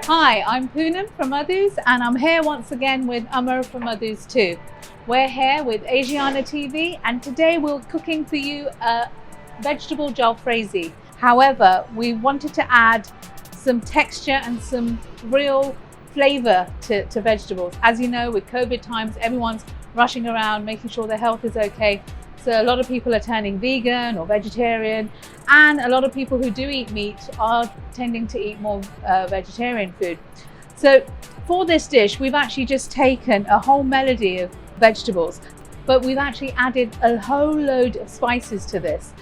Hi, I'm Poonam from Madhu's and I'm here once again with Amar from Madhu's too. We're here with ASIANA TV and today we're cooking for you a vegetable jalfrezi. However, we wanted to add some texture and some real flavour to vegetables. As you know, with COVID times, everyone's rushing around making sure their health is okay. So a lot of people are turning vegan or vegetarian, and a lot of people who do eat meat are tending to eat more vegetarian food. So for this dish, we've actually just taken a whole melody of vegetables, but we've actually added a whole load of spices to this,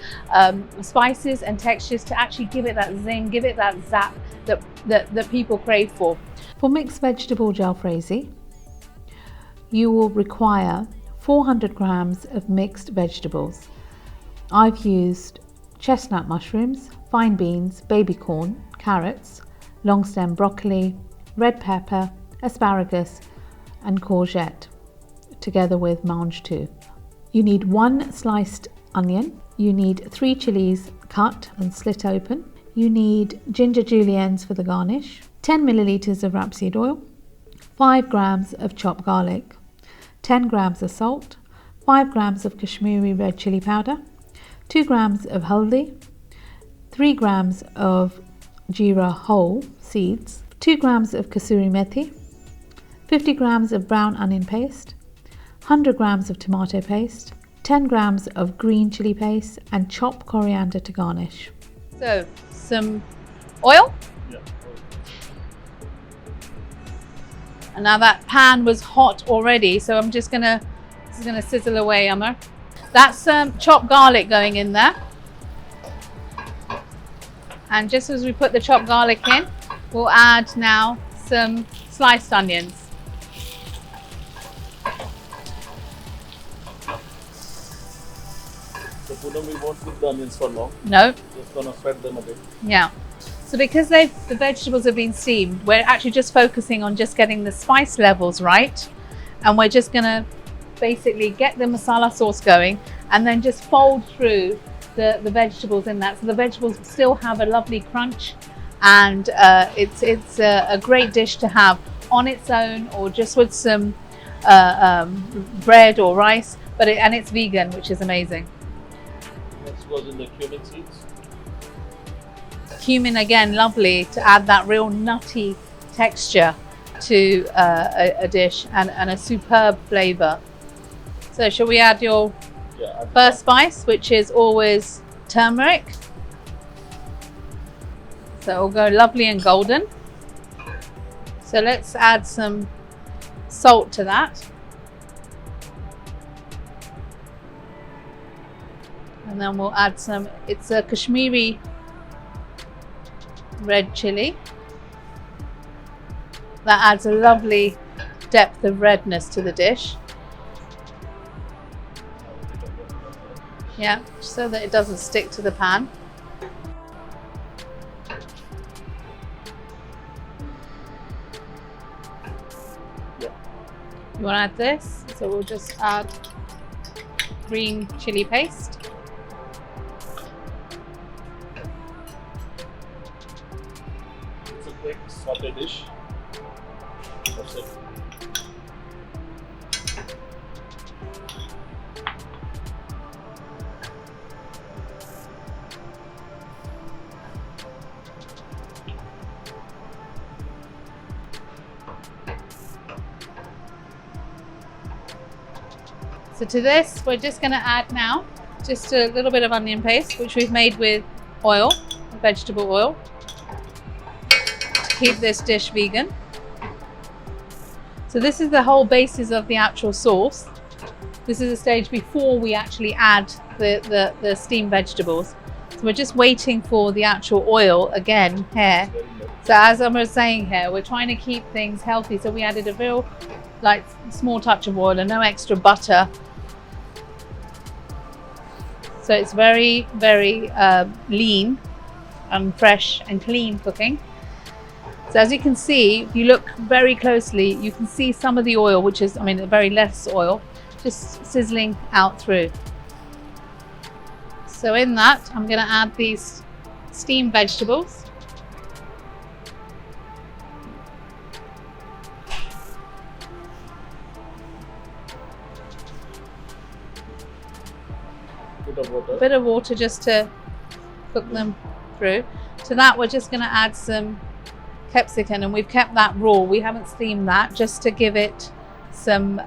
spices and textures to actually give it that zing, give it that zap that people crave for. For mixed vegetable jalfrezi, you will require 400 grams of mixed vegetables. I've used chestnut mushrooms, fine beans, baby corn, carrots, long stem broccoli, red pepper, asparagus and courgette, together with mangetout. You need 1 sliced onion. You need 3 chilies cut and slit open. You need ginger juliennes for the garnish, 10 milliliters of rapeseed oil, 5 grams of chopped garlic, 10 grams of salt, 5 grams of Kashmiri red chili powder, 2 grams of Haldi, 3 grams of Jeera whole seeds, 2 grams of Kasuri methi, 50 grams of brown onion paste, 100 grams of tomato paste, 10 grams of green chili paste and chopped coriander to garnish. So, some oil. Yeah. And now that pan was hot already, so I'm just gonna sizzle away, Amar. That's chopped garlic going in there. And just as we put the chopped garlic in, we'll add now some sliced onions. So Poonam, we won't cook the onions for long. No. Just gonna spread them a bit. Yeah. So because the vegetables have been steamed, we're actually just focusing on just getting the spice levels right. And we're just gonna basically get the masala sauce going and then just fold through the vegetables in that. So the vegetables still have a lovely crunch, and it's a great dish to have on its own or just with some bread or rice, and it's vegan, which is amazing. Next goes in the cumin seeds. Cumin, again, lovely to add that real nutty texture to a dish and a superb flavour. So shall we add your first spice, which is always turmeric? So it'll go lovely and golden. So let's add some salt to that. And then we'll add some, it's a Kashmiri red chili. That adds a lovely depth of redness to the dish. Yeah, so that it doesn't stick to the pan. Yeah. You want to add this? So we'll just add green chili paste. It's a quick saute dish. That's it. So to this, we're just going to add now just a little bit of onion paste, which we've made with oil, vegetable oil, to keep this dish vegan. So this is the whole basis of the actual sauce. This is a stage before we actually add the steamed vegetables. So we're just waiting for the actual oil again here. So as I was saying here, we're trying to keep things healthy. So we added a real small touch of oil and no extra butter. So it's very, very lean and fresh and clean cooking. So as you can see, if you look very closely, you can see some of the oil, which is, very less oil, just sizzling out through. So in that, I'm going to add these steamed vegetables. bit of water. A bit of water just to cook them through. To that we're just going to add some capsicum, and we've kept that raw. We haven't steamed that, just to give it some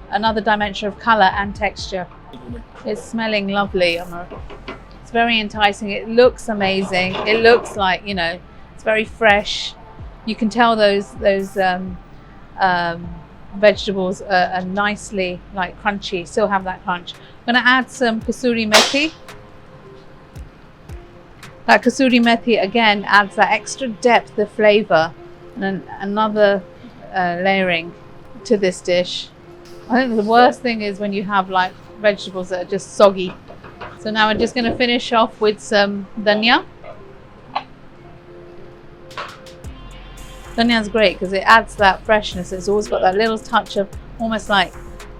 another dimension of colour and texture. It's smelling lovely, Amar. It's very enticing. It looks amazing. It looks like, you know, it's very fresh. You can tell those vegetables are nicely like crunchy, still have that crunch. I'm going to add some kasuri methi. That kasuri methi again adds that extra depth of flavour and another layering to this dish. I think the worst thing is when you have like vegetables that are just soggy. So now we're just going to finish off with some dhania. Dhania is great because it adds that freshness. It's always got that little touch of almost like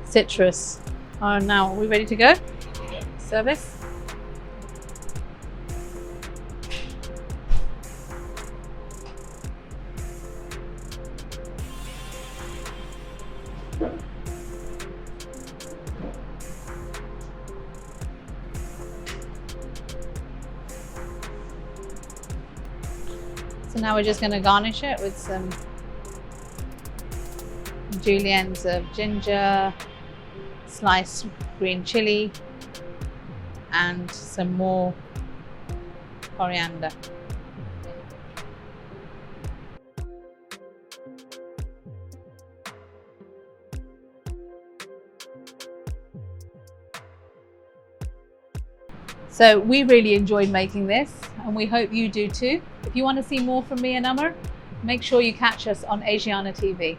citrus. Oh, now are we ready to go? Service. So now we're just going to garnish it with some juliennes of ginger, sliced green chilli, and some more coriander. So we really enjoyed making this, and we hope you do too. If you want to see more from me and Amar, make sure you catch us on ASIANA TV.